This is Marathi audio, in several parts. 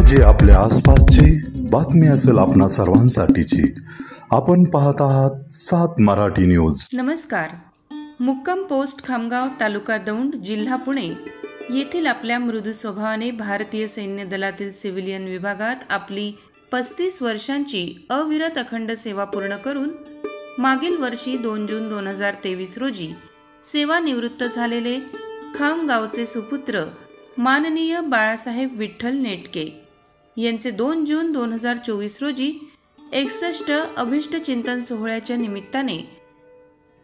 जी आपल्या आसपासची बातमी असेल आपणा सर्वांसाठीची। आपण पाहत आहात 7 मराठी न्यूज। नमस्कार। मुक्काम पोस्ट खामगाव, तालुका दौंड, जिल्हा पुणे येथील आपल्या मृदू स्वभावाने भारतीय सैन्य दलातील सिव्हिलियन विभागात आपली 35 वर्षांची अविरत अखंड सेवा पूर्ण करून मागील वर्षी 2 जून 2023 रोजी सेवानिवृत्त झालेले खामगावचे सुपुत्र माननीय बाळासाहेब विठ्ठल नेटके यांचे 2 जून 2024 रोजी 61 अभिष्ट चिंतन सोहळ्याच्या निमित्ताने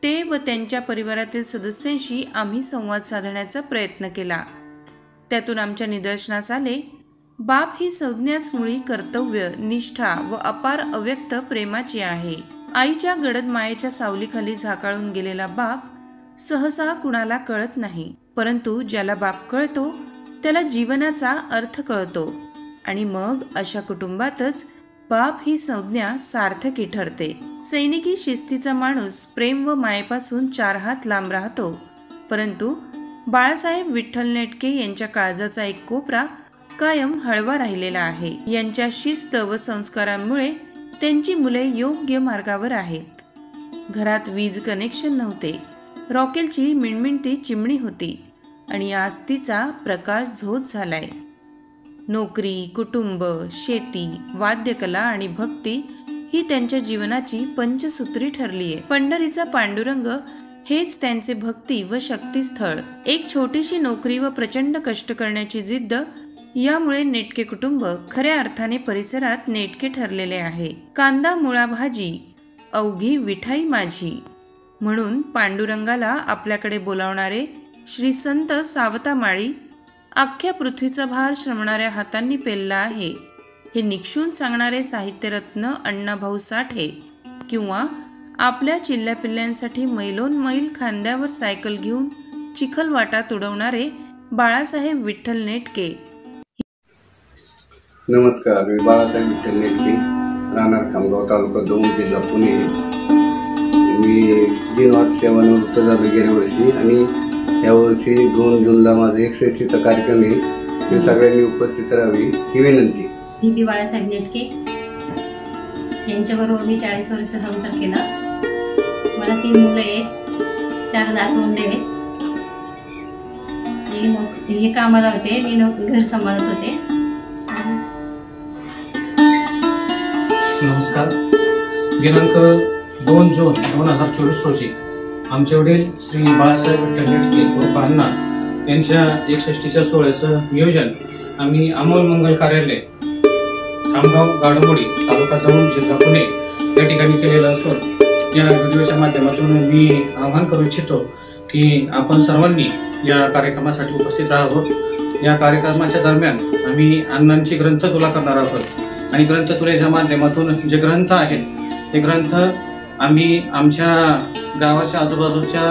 ते व त्यांच्या परिवारातील सदस्यांशी आम्ही संवाद साधण्याचा प्रयत्न केला। त्यातून आमच्या निदर्शनास आले, बाप ही संज्ञाच मुळी कर्तव्य, निष्ठा व अपार अव्यक्त प्रेमाची आहे। आईच्या गडद मायेच्या सावलीखाली झाकाळून गेलेला बाप सहसा कुणाला कळत नाही, परंतु ज्याला बाप कळतो त्याला जीवनाचा अर्थ कळतो आणि मग अशा कुटुंबातच बाप ही संज्ञा सार्थकी ठरते। सैनिकी शिस्तीचा माणूस प्रेम व मायेपासून 4 हात लांब राहतो, परंतु बाळासाहेब विठ्ठल नेटके यांच्या काळजाचा एक कोपरा कायम हळवा राहिलेला आहे। यांच्या शिस्त व संस्कारांमुळे त्यांची मुले योग्य मार्गावर आहेत। घरात वीज कनेक्शन नव्हते, रॉकेलची मिणमिणती चिमणी होती आणि आज तिचा प्रकाश झोत झालाय। नोकरी, कुटुंब, शेती, वाद्यकला आणि भक्ती ही त्यांच्या जीवनाची पंचसूत्री ठरली आहे। पंढरीचा पांडुरंग हेच त्यांचे भक्ती व शक्तीस्थळ। एक छोटीशी नोकरी व प्रचंड कष्ट करण्याची जिद्द यामुळे नेटके कुटुंब खऱ्या अर्थाने परिसरात नेटके ठरलेले आहे। कांदा मुळा भाजी अवघी विठाई माझी म्हणून पांडुरंगाला आपल्याकडे बोलावणारे श्री संत सावता माळी अख्ख्या पृथ्वीचा भार श्रमणाऱ्या हातांनी पेलला आहे, हे निक्षून सांगणारे साहित्यरत्न अण्णाभाऊ साठे किंवा आपल्या चिल्ल्या पिल्ल्यांसाठी मैलोन मैल खांद्यावर सायकल घेऊन चिखलवाटात उडवणारे बाळासाहेब विठ्ठल नेटके। नमस्कार, मी बाळासाहेब विठ्ठल नेटके, राहणार खामगाव, तालुका दौंड, जिल्हा पुणे। मी दिनवाट सेवानिवृत्त झालो गेल्या वर्षी आणि यावर्षी 2 जूनला माझा 61चा कार्यक्रम आहे, ते सगळ्यांनी उपस्थित राहावी ही विनंती। मी बाळासाहेब नेटके यांच्याबरोबर मी 40 वर्ष संसार केला। मला 3 मुलं आहेत, 4 नातवंडे आहेत। हे कामाला होते, मी घर सांभाळत होते। नमस्कार। दिनांक 2 जून 2024 रोजी आमचे वडील श्री बाळासाहेब विठ्ठल नेटके उर्फ अण्णा यांच्या 61च्या सोहळ्याचं नियोजन आम्ही अमोल मंगल कार्यालय, खामगाव, गाडंबोडी, तालुका दौंड, जिल्हा पुणे या ठिकाणी केलेलं असून या व्हिडिओच्या माध्यमातून मी आवाहन करू इच्छितो की आपण सर्वांनी या कार्यक्रमासाठी उपस्थित राहावं। या कार्यक्रमाच्या दरम्यान आम्ही अण्णांची ग्रंथतुला करणार आहोत आणि ग्रंथतुलेच्या माध्यमातून जे ग्रंथ आहेत ते ग्रंथ आम्ही आमच्या गावाच्या आजूबाजूच्या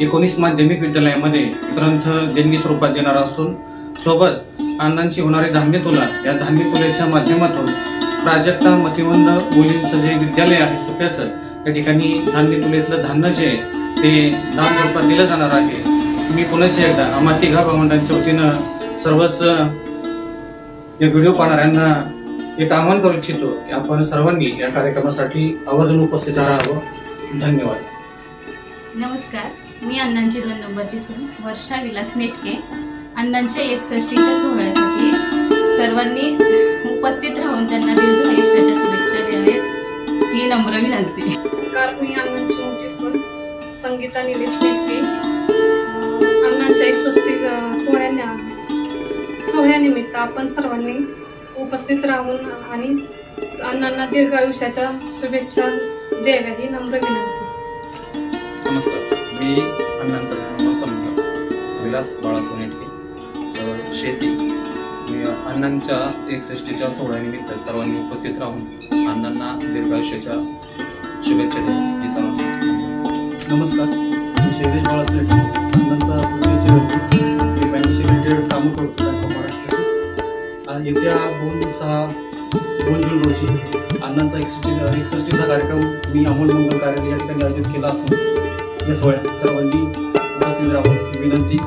19 माध्यमिक विद्यालयामध्ये ग्रंथ देणगी स्वरूपात देणार असून सोबत अण्णांची होणारी धान्यतुला, या धान्यतुलेच्या माध्यमातून प्राजक्ता मतिमंद मुलींचं जे विद्यालय आहे सुप्याचं, त्या ठिकाणी धान्यतुलेतलं धान्य जे ते दान स्वरूपात दिलं जाणार आहे। मी पुन्हा एकदा आम्हा तिघा भावंडांच्या वतीनं सर्वच या व्हिडिओ पाहणाऱ्यांना एक आवाहन करू इच्छितो की आपण सर्वांनी या कार्यक्रमासाठी आवर्जून उपस्थित राहावं। धन्यवाद। नमस्कार, मी अण्णांची 2 नंबरची सून वर्षा विलास नेटके। अण्णांच्या 61च्या सोहळ्यासाठी सर्वांनी उपस्थित राहून त्यांना दीर्घायुष्याच्या शुभेच्छा द्याव्यात ही नम्र विनंती। नमस्कार, मी अण्णांची मोठी सून संगीता निलेश नेटके। अण्णांच्या 61 सोहळ्यानिमित्त आपण सर्वांनी उपस्थित राहून आणि अण्णांना दीर्घायुष्याच्या शुभेच्छा द्याव्या ही नम्र विनंती। नमस्कार, मी अण्णांचा संबंध विलास बाळासाहेब नेटके। शेती, मी अण्णांच्या 61च्या सोहळ्यानिमित्त सर्वांनी उपस्थित राहून अण्णांना दीर्घायुष्याच्या शुभेच्छा द्या ही सर्वांनी। नमस्कार, मी शैलेश बाळासाहेब अण्णांचा फायनान्शियल रिलेटेड कामं करतो महाराष्ट्रात। येत्या 2 जून रोजी अण्णांचा 61चा कार्यक्रम मी अमोल मंगल कार्यालय या ठिकाणी आयोजित केला असून या सोहळ्यात सर्वांनी उपस्थित राहावं विनंती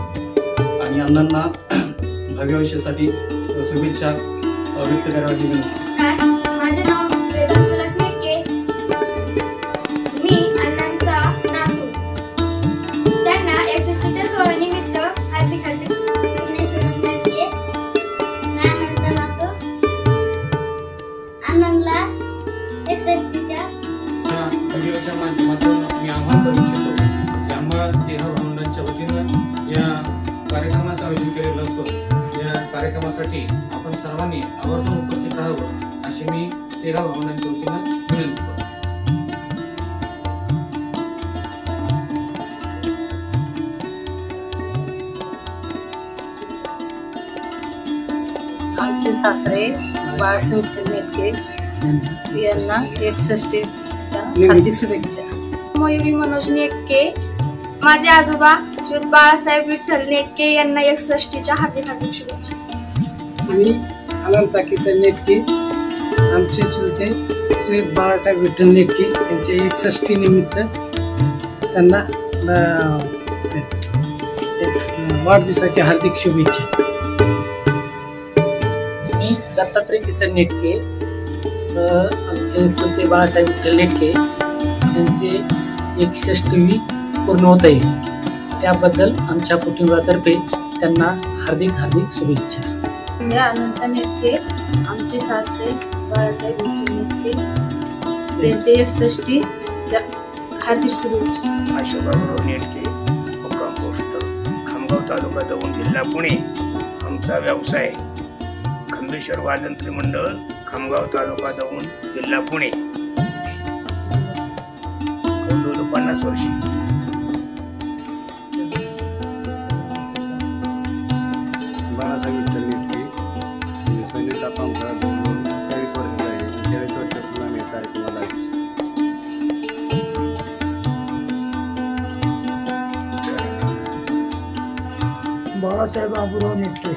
आणि अण्णांना भावी आयुष्यासाठी शुभेच्छा व्यक्त करावी विनंती. माझे नाव वेदांत नेटके. मी अण्णांचा नातू. त्यांना 61च्या सोहळ्यानिमित्त हार्दिक हार्दिक शुभेच्छा. मी अण्णांचा नातू. अण्णांना 61च्या व्हिडिओच्या माध्यमातून मी आवाहन करू इच्छितो की आम्हा तिघा भावंडांच्या वतीनं या कार्यक्रमाचं आयोजन केलेलं असतो. या कार्यक्रमासाठी आपण सर्वांनी आवर्जून उपस्थित राहावं अशी मी तिघा भावंडांच्या वतीनं विनंती करतो. आमचे सासरे बाळासाहेब नेटके यांना 61च्या हार्दिक शुभेच्छा. मयुरी मनोज नेटके. माझे आजोबा श्री बाळासाहेब विठ्ठल नेटके यांना 61च्या हार्दिक हार्दिक शुभेच्छा. मी अनंता किसन नेटके. आमचे चुलते श्री बाळासाहेब विठ्ठल नेटके यांचे 61 निमित्त त्यांना वाढदिवसाच्या हार्दिक शुभेच्छा. मी दत्तात्रय किसन नेटके. आमचे चुलते बाळासाहेब विठ्ठल नेटके यांचे 61वी पूर्ण होत आहे. त्याबद्दल आमच्या कुटुंबातर्फे त्यांना हार्दिक हार्दिक शुभेच्छा. मी अनंता नेटके. आमचे सासरे बाळासाहेब विठ्ठल नेटके त्यांचे 61च्या हार्दिक शुभेच्छा. अशोकराव नेटके, मुक्काम पोस्ट खामगाव तालुका दौंड जिल्हा पुणे. आमचा व्यवसाय खंबेश्वर वाजंत्री मंडळ खामगाव तालुका दौंड जिल्हा पुणे. 50 वर्षे. बाळासाहेब विठ्ठल नेटके पहिल्यांदा काम करत 40 वर्ष आहे. 40 वर्षापूर्वी आम्ही कार्यक्रमाला बाळासाहेब आबुराव नेटके.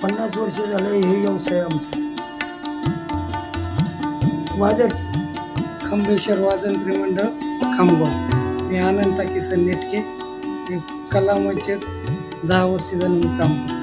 50 वर्ष झाले हे व्यवसाय आमचा. वाजत खंबेश्वर वाजंत्री मंडळ खामगाव. मी अनंता किसन नेटके. मी कला मंचात 10 वर्ष झाले मी काम करतो.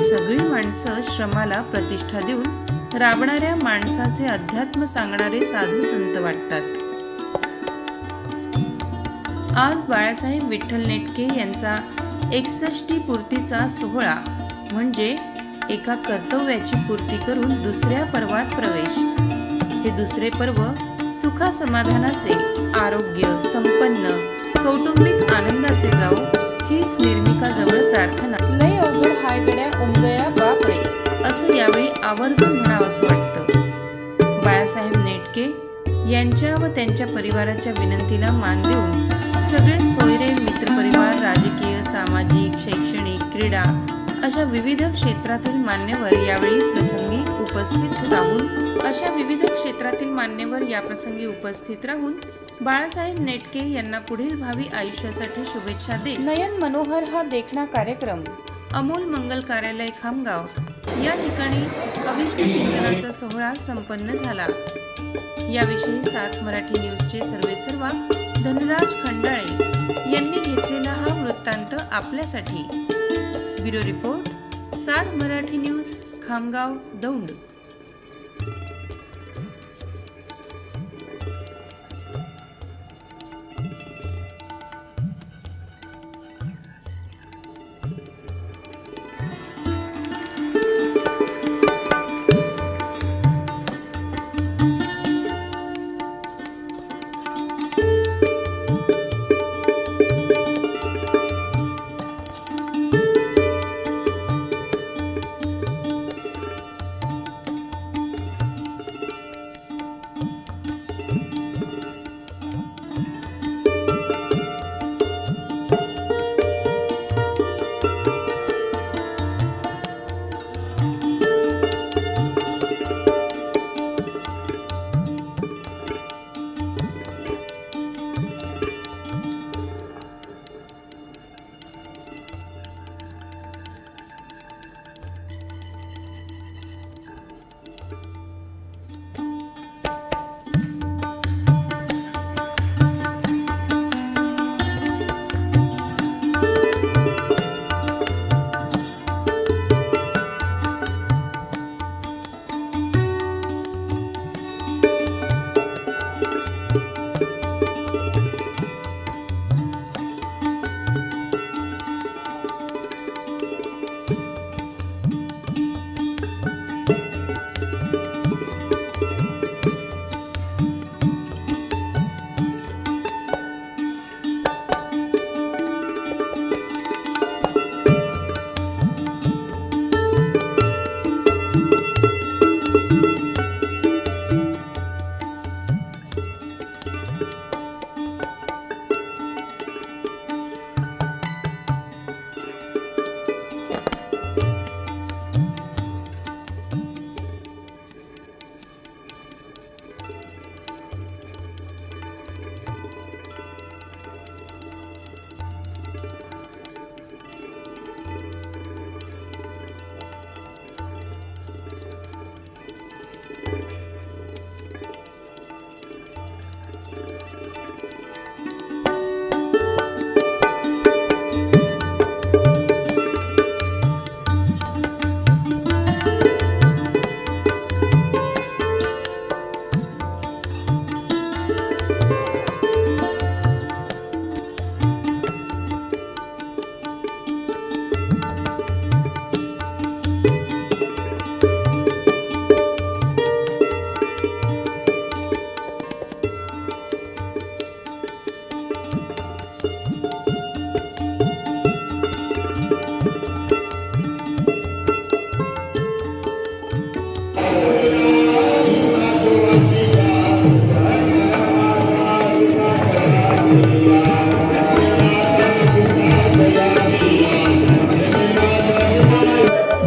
सगळी माणसं श्रमाला प्रतिष्ठा देऊन राबणाऱ्या माणसाचे अध्यात्म सांगणारे साधू संत वाटतात. आज बाळासाहेब विठ्ठल नेटके यांचा 61 पूर्तीचा सोहळा म्हणजे एका कर्तव्याची पूर्ती करून दुसऱ्या पर्वात प्रवेश. हे दुसरे पर्व सुखासमाधानाचे, आरोग्य, संपन्न, कौटुंबिक आनंदाचे जाओ हीच निर्मिकाजवळ प्रार्थना. लय अवघड हाय गड्या उमगया बापरे असं यावेळी आवर्जून म्हणावंसं वाटतं. बाळासाहेब नेटके यांच्या व त्यांच्या परिवाराच्या विनंतीला मान देऊन सगळे सोयरे, मित्रपरिवार, राजकीय, सामाजिक, शैक्षणिक, क्रीडा अशा विविध क्षेत्रातील मान्यवर यावेळी प्रसंगी उपस्थित राहून बाळासाहेब नेटके यांना पुढील भावी आयुष्यासाठी शुभेच्छा देत नयन मनोहर हा देखणा कार्यक्रम अमोल मंगल कार्यालय खामगाव या ठिकाणी अभिष्ट चिंतनाचा सोहळा संपन्न झाला. याविषयी 7 मराठी न्यूजचे सर्वेसर्वा धनराज खंडाळे यांनी घेतलेला हा वृत्तांत आपल्यासाठी. Bureau report 7 Marathi news Khamgaon Daund.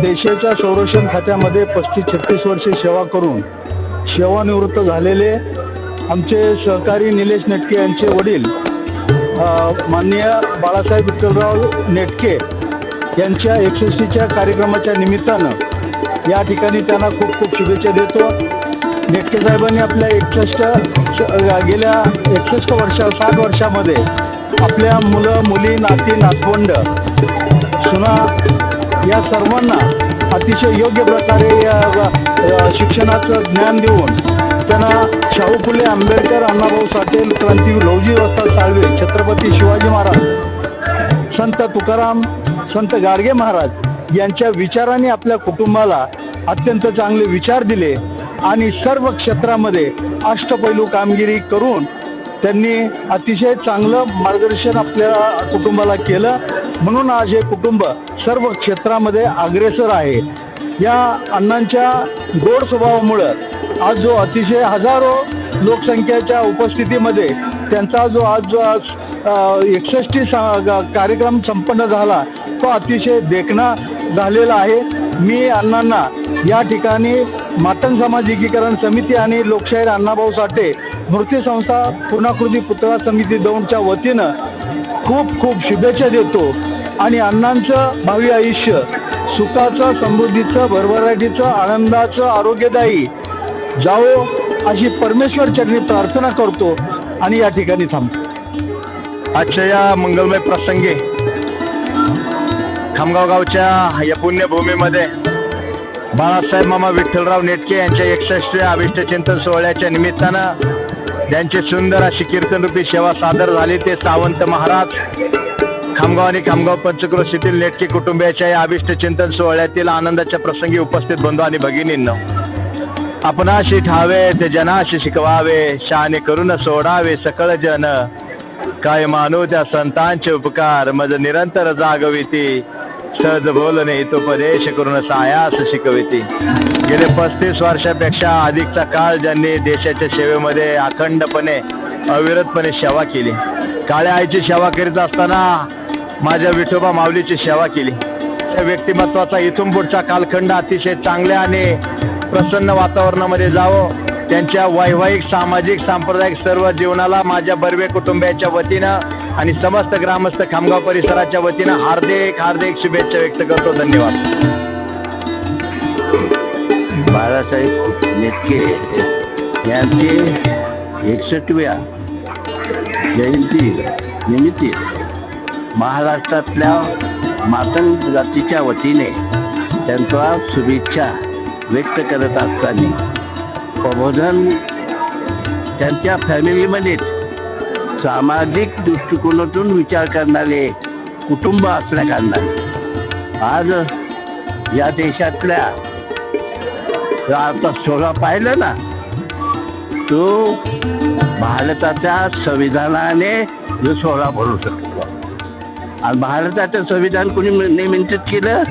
देशाच्या संरक्षण खात्यामध्ये 35-36 वर्षे सेवा करून सेवानिवृत्त झालेले आमचे सहकारी निलेश नेटके यांचे वडील माननीय बाळासाहेब विठ्ठलराव नेटके यांच्या 61च्या कार्यक्रमाच्या निमित्तानं या ठिकाणी त्यांना खूप खूप शुभेच्छा देतो. नेटके साहेबांनी आपल्या 60 वर्षामध्ये आपल्या मुलं मुली नाती नातवंड सुना या सर्वांना अतिशय योग्य प्रकारे शिक्षणाचं ज्ञान देऊन त्यांना शाहू फुले आंबेडकर अण्णाभाऊ साठे क्रांतीवीर लवजी वस्ताद साळवे छत्रपती शिवाजी महाराज संत तुकाराम संत गाडगे महाराज यांच्या विचारांनी आपल्या कुटुंबाला अत्यंत चांगले विचार दिले आणि सर्व क्षेत्रामध्ये अष्टपैलू कामगिरी करून त्यांनी अतिशय चांगलं मार्गदर्शन आपल्या कुटुंबाला केलं, म्हणून आज हे कुटुंब सर्व क्षेत्रामध्ये अग्रेसर आहे। या अण्णांच्या गोड स्वभावामुळं आज जो अतिशय हजारो लोकसंख्येच्या उपस्थितीमध्ये त्यांचा जो आज 61 कार्यक्रम संपन्न झाला तो अतिशय देखणा झालेला आहे। मी अण्णांना या ठिकाणी मातंग समाज एकीकरण समिती आणि लोकशाहीर अण्णाभाऊ साठे मूर्ती संस्था पूर्णाकृती पुतळा समिती दौंडच्या वतीनं खूप खूप शुभेच्छा देतो आणि अण्णांचं भावी आयुष्य सुखाचं, समृद्धीचं, भरभराटीचं, आनंदाचं, आरोग्यदायी जावो अशी परमेश्वर चरणी प्रार्थना करतो आणि या ठिकाणी थांबतो। आजच्या या मंगलमय प्रसंगी खामगाव गावच्या या पुण्यभूमीमध्ये बाळासाहेब मामा विठ्ठलराव नेटके यांच्या 61व्या अभिष्ट चिंतन सोहळ्याच्या निमित्तानं त्यांची सुंदर अशी कीर्तनरूपी सेवा सादर झाली। ते सावंत महाराज खामगाव आणि खामगाव पंचक्रोशीतील नेटके कुटुंबियाच्या या अभिष्ट चिंतन सोहळ्यातील आनंदाच्या प्रसंगी उपस्थित बंधू आणि भगिनींनो, आपणाशी ठावे ते जनाशी शिकवावे, शाने करून सोडावे सकळ जन, काय मानू त्या संतांचे उपकार, मज निरंतर जागविती, सहज बोलणे हितोपदेश करून सायास शिकविती। गेले 35 वर्षापेक्षा अधिकचा काळ ज्यांनी देशाच्या सेवेमध्ये अखंडपणे अविरतपणे सेवा केली। काळ्या आईची सेवा करीत असताना माझ्या विठोबा माऊलीची सेवा केली। त्या व्यक्तिमत्वाचा इथून पुढचा कालखंड अतिशय चांगल्या आणि प्रसन्न वातावरणामध्ये जावो, त्यांच्या वैवाहिक, सामाजिक, सांप्रदायिक सर्व जीवनाला माझ्या बर्वे कुटुंबियाच्या वतीनं आणि समस्त ग्रामस्थ खामगाव परिसराच्या वतीनं हार्दिक हार्दिक शुभेच्छा व्यक्त करतो। धन्यवाद। बाळासाहेब नेटके यांची 61व्या जयंती निमित्त महाराष्ट्रातल्या मातंग जातीच्या वतीने त्यांचा शुभेच्छा व्यक्त करत असताना प्रबोधन त्यांच्या फॅमिलीमध्ये सामाजिक दृष्टिकोनातून विचार करणारे कुटुंब असल्याकारणाने आज या देशातल्या आता सोहळा पाहिलं ना, तो भारताच्या संविधानाने जो सोहळा भरू शकतो आणि भारताचं संविधान कोणी नियंत्रित केलं?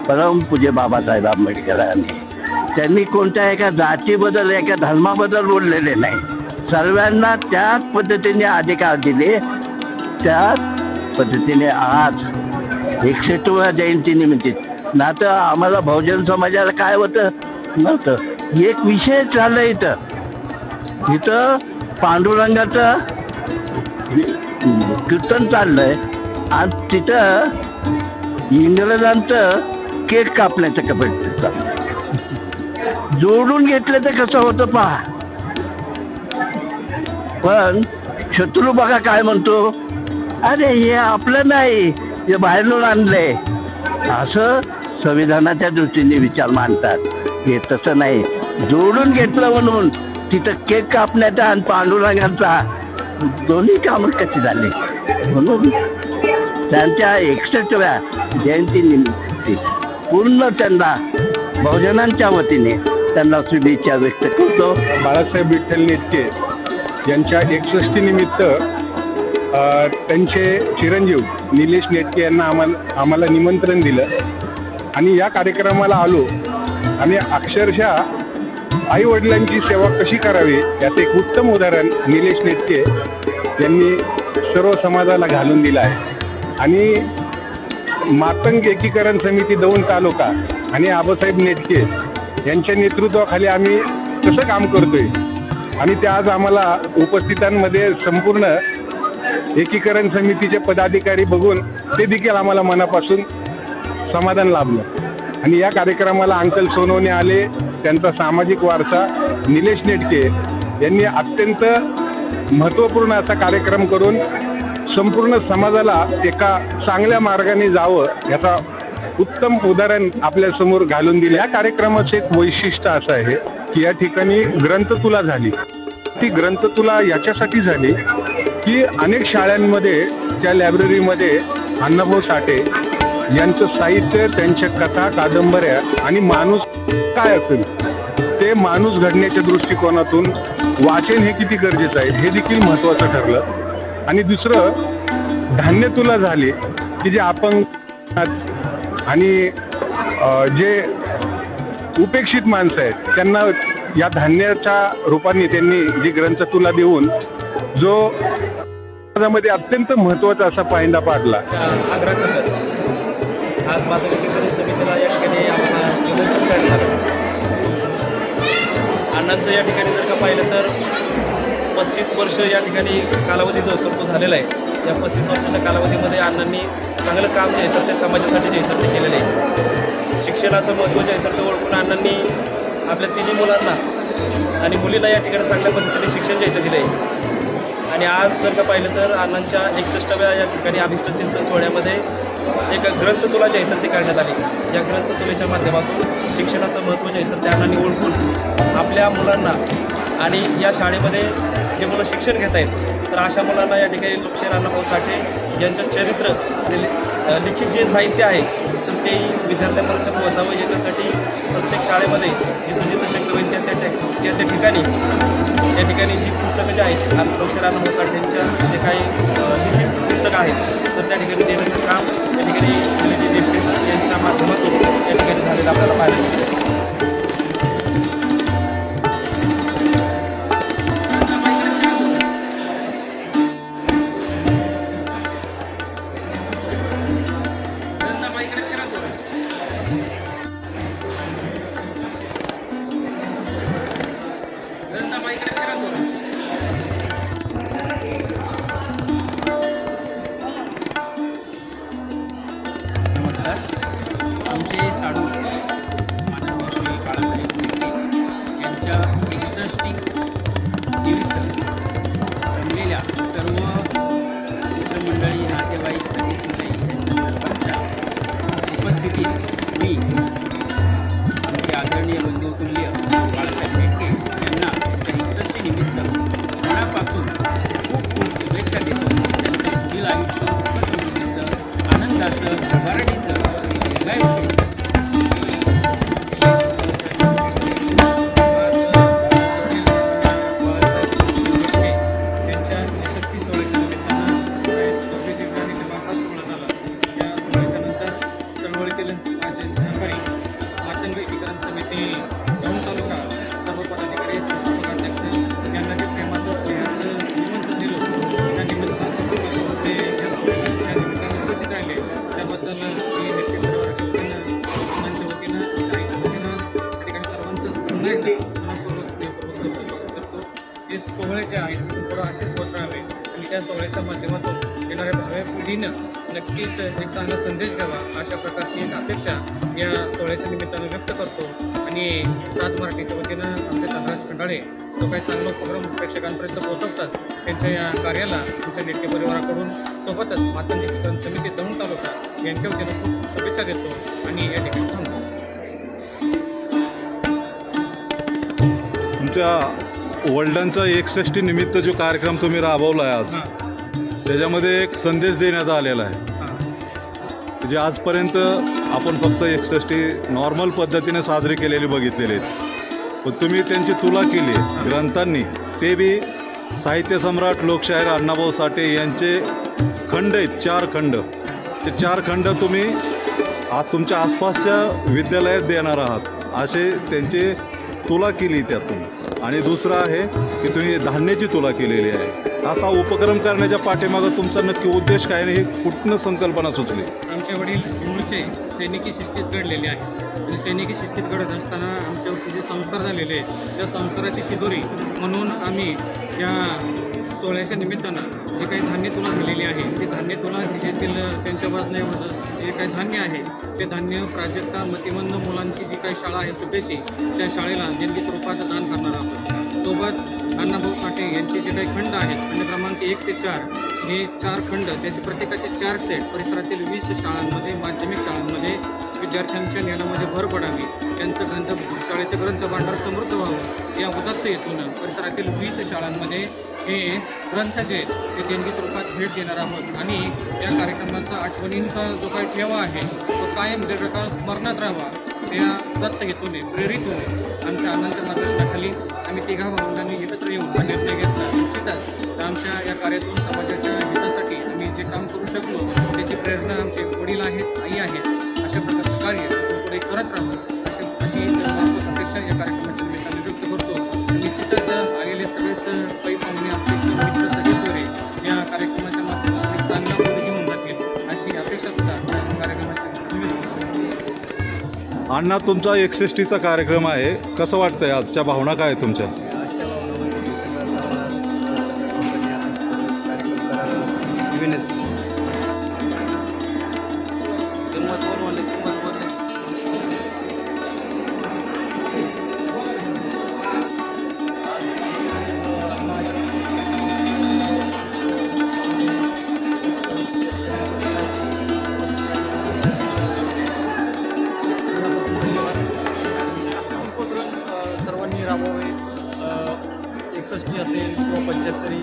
परमपूज्य बाबासाहेब आंबेडकरांनी। त्यांनी कोणत्या एका जातीबद्दल, एका धर्माबद्दल बोललेले नाही, सर्वांना त्याच पद्धतीने अधिकार दिले। त्याच पद्धतीने आज 61व्या जयंतीनिमित्त ना तर आम्हाला बहुजन समाजाला काय होतं नव्हतं, एक विषय चाललं इथं पांडुरंगाचं कीर्तन चाललंय आणि तिथं इंग्रजांचं केक कापण्याचं कपडे चाललं। जोडून घेतलं तर कसं होतं पहा, पण शत्रू बघा काय म्हणतो, अरे हे आपलं नाही, हे बाहेरून आणलंय, असं संविधानाच्या दृष्टीने विचार मांडतात। हे तसं नाही, जोडून घेतलं म्हणून तिथं केक कापण्याचा आणि पांडुरंगाचा दोन्ही कामं कशी झाले, म्हणून त्यांच्या 61व्या जयंतीनिमित्त पूर्ण त्यांना बहुजनांच्या वतीने त्यांना शुभेच्छा व्यक्त करतो। बाळासाहेब विठ्ठल नेटके यांच्या 61 निमित्त त्यांचे चिरंजीव निलेश नेटके यांना आम्हाला निमंत्रण दिलं आणि या कार्यक्रमाला आलो आणि अक्षरशः आई वडिलांची सेवा कशी करावी याचं एक उत्तम उदाहरण निलेश नेटके यांनी सर्व समाजाला घालून दिलं आहे। आणि मातंग एकीकरण समिती दौंड तालुका आणि आबासाहेब नेटके यांच्या नेतृत्वाखाली आम्ही कसं काम करतोय आणि ते आज आम्हाला उपस्थितांमध्ये संपूर्ण एकीकरण समितीचे पदाधिकारी बघून ते देखील आम्हाला मनापासून समाधान लाभलं। आणि या कार्यक्रमाला अंकल सोनवणे आले, त्यांचा सामाजिक वारसा निलेश नेटके यांनी अत्यंत महत्त्वपूर्ण असा कार्यक्रम करून संपूर्ण समाजाला एका चांगल्या मार्गाने जावं याचा उत्तम उदाहरण आपल्यासमोर घालून दिले. या कार्यक्रमाचं एक वैशिष्ट्य असं आहे की या ठिकाणी ग्रंथतुला झाली. ती ग्रंथतुला याच्यासाठी झाली की अनेक शाळांमध्ये त्या लायब्ररीमध्ये अण्णाभाऊ साठे यांचं साहित्य, त्यांच्या कथा, कादंबऱ्या आणि माणूस काय असेल ते माणूस घडण्याच्या दृष्टिकोनातून वाचन हे किती गरजेचं आहे हे देखील महत्त्वाचं ठरलं. आणि दुसरं धान्यतुला झाली की जे आपण आणि जे उपेक्षित माणसं आहेत त्यांना या धान्याच्या रूपाने त्यांनी जी ग्रंथतुला देऊन जो समाजामध्ये अत्यंत महत्त्वाचा असा पायंडा पाडला. आज बाजार समितीला या ठिकाणी अण्णांचं या ठिकाणी जर का पाहिलं तर 35 वर्ष या ठिकाणी कालावधी जो तर तो झालेला आहे. या 35 वर्षाच्या कालावधीमध्ये अण्णांनी चांगलं काम जे आहे तर ते समाजासाठी जे आहे तर ते केलेलं आहे. शिक्षणाचं महत्त्व जे आहे तर ते ओळखून अण्णांनी आपल्या तिन्ही मुलांना आणि मुलींना या ठिकाणी चांगल्या पद्धतीने शिक्षण जे आहे ते दिलं आहे. आणि आज जर का पाहिलं तर अण्णांच्या 61व्या या ठिकाणी अभिष्ट चिंतन सोहळ्यामध्ये एक ग्रंथतुला जी आहे तर ती करण्यात आली. या ग्रंथतुलेच्या माध्यमातून शिक्षणाचं महत्त्व जे आहे तर त्या अण्णांनी ओळखून आपल्या मुलांना आणि या शाळेमध्ये जे मुलं शिक्षण घेत आहेत तर अशा मुलांना या ठिकाणी लोकशाहीर अण्णाभाऊ साठे यांचं चरित्र लिखित जे साहित्य आहे तर ते विद्यार्थ्यांपर्यंत पोहोचावं याच्यासाठी प्रत्येक शाळेमध्ये जिथं जिथं शक्य होईल त्या ठिकाणी या ठिकाणी जी पुस्तकं जी आहेत लोकशाहीर अण्णाभाऊ साठे यांच्या जे काही लिखित पुस्तकं आहेत तर त्या ठिकाणी देण्याचं काम या ठिकाणी यांच्या माध्यमातून या ठिकाणी झालेलं आपल्याला पाहायला मिळतं. आमचे साडू माननीय श्री बाळासाहेब विखे यांच्या 61 निमित्त जमलेल्या सर्व मित्रमंडळी, नातेवाईक, सदस्य मंडळी यांच्या सर्वांच्या उपस्थितीत मी आमचे आदरणीय बंधुतुल्य बाळासाहेब विखे यांना त्यांच्या 61 निमित्त मनापासून खूप खूप शुभेच्छा देतो. त्यांचं पुढील आयुष्य सुखसमृद्धीचं, आनंदाचं, भरभराटीचं जे सोहळे जे आहेत थोडं असेच होत राहावे आणि त्या सोहळ्याच्या माध्यमातून येणाऱ्या भाव्या पिढीनं नक्कीच एक चांगला संदेश घ्यावा अशा प्रकारची एक अपेक्षा या सोहळ्याच्या निमित्तानं व्यक्त करतो. आणि सात मराठीच्या वतीनं आमचे धनराज खंडाळे जो काही चांगला उपक्रम प्रेक्षकांपर्यंत पोहोचवतात त्यांच्या या कार्याला आमच्या नेटके परिवाराकडून सोबतच मातंगी चिंतन समिती दौंड तालुका यांच्या वतीनं खूप शुभेच्छा देतो आणि या ठिकाणी थांबतो. तुमच्या वडिलांचा 61 निमित्त जो कार्यक्रम तुम्ही राबवला आहे आज त्याच्यामध्ये एक संदेश देण्यात आलेला आहे जे आजपर्यंत आपण फक्त 61 नॉर्मल पद्धतीने साजरी केलेली बघितलेली आहेत. पण तुम्ही त्यांची तुला केली ग्रंथांनी, ते बी साहित्य सम्राट लोकशाहीर अण्णाभाऊ साठे यांचे खंड आहेत 4 खंड. ते 4 खंड तुम्ही आज तुमच्या आसपासच्या विद्यालयात देणार आहात असे त्यांची तुला केली त्यातून. आणि दुसरं आहे की तुम्ही धान्याची तुला केलेली आहे. असा उपक्रम करण्याच्या पाठीमागं तुमचा नक्की उद्देश काय नाही, हे कुठनं संकल्पना सुचली? आमचे वडील मूळचे सैनिकी शिस्तीत घडलेले आहेत आणि सैनिकी शिस्तीत घडत असताना आमच्यावरती जे संस्कार झालेले आहेत त्या संस्काराची शिदोरी म्हणून आम्ही या सोहळ्याच्या निमित्तानं जे काही धान्य तुला झालेली आहे ते धान्य तुला त्याच्यातील त्यांच्या वाजण्यावर जे काही धान्य आहे ते धान्य प्राजक्ता मतिमंद मुलांची जी काही शाळा आहे सुपेची त्या शाळेला देणगी स्वरूपात दान करणार आहोत. सोबत अण्णाभाऊ साठे यांचे जे काही खंड आहेत, खंड क्रमांक 1 ते 4, हे 4 खंड, त्याचे प्रत्येकाचे 4 सेट परिसरातील 20 शाळांमध्ये, माध्यमिक शाळांमध्ये विद्यार्थ्यांच्या ज्ञानामध्ये भर पडावी, त्यांचं शाळेचं ग्रंथ भांडार समृद्ध व्हावं या उदात्त हेतून परिसरातील 20 शाळांमध्ये हे ग्रंथ जे आहेत ते देणगी स्वरूपात भेट देणार आहोत. आणि या कार्यक्रमाचा आठवणींचा जो काही ठेवा आहे तो कायम दीर्घकाळ स्मरणात राहावा त्या दत्त हेतूने, प्रेरित होऊन आमच्या अण्णांच्या मार्गदर्शनाखाली आम्ही तिघा भावंडांनी एकत्र येऊन हा निर्णय घेतला. निश्चितच आमच्या या कार्यातून समाजाच्या हितासाठी आम्ही जे काम करू शकलो त्याची प्रेरणा आमचे वडील आहेत, आई आहेत. अशा प्रकारचं कार्य पुढे करत राहू अशी अपेक्षा या कार्यक्रमाच्या निमित्ताने व्यक्त करतो. निश्चितच आलेले सगळेच पै पाहुणे आपले मित्र सगळे सोयरे या कार्यक्रमाच्या माध्यमातून चांगला पुढे घेऊन जातील अशी अपेक्षा सुद्धा कार्यक्रमाच्या अण्णा, तुमचा 61टीचा कार्यक्रम आहे, कसं वाटतंय? आजच्या भावना काय आहे तुमच्या? सर्वांनी राबवावे. 61 असेल किंवा 75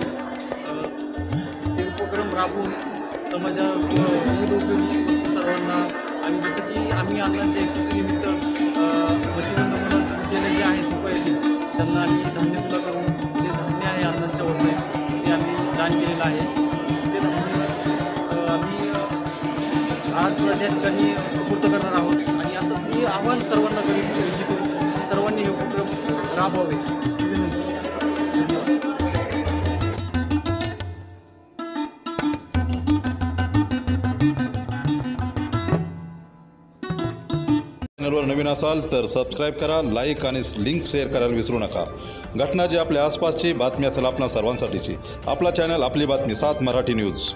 ते उपक्रम राबवून समाजात विविध उपयोगी सर्वांना. आणि जसं की आम्ही अण्णांच्या 61 निमित्त मशिवंत मुलांचं विद्यालय जे आहे सुपायची त्यांना आम्ही धान्य तुला करून जे धान्य आहे अण्णांच्या वरने ते आम्ही दान केलेलं आहे. ते धान्य आम्ही आज त्या ठिकाणी सुपूर्द करणार आहोत. आणि असं मी आव्हान सर्वांना करीत इच्छितो की सर्वांनी हे उपक्रम राबवावे. चॅनलवर नवीन असाल तर सबस्क्राईब करा, लाईक आणि लिंक शेअर करायला विसरू नका. घटना जी आपल्या आसपासची बातमी असेल आपणा सर्वांसाठीची, आपला चॅनल आपली बातमी 7 मराठी न्यूज.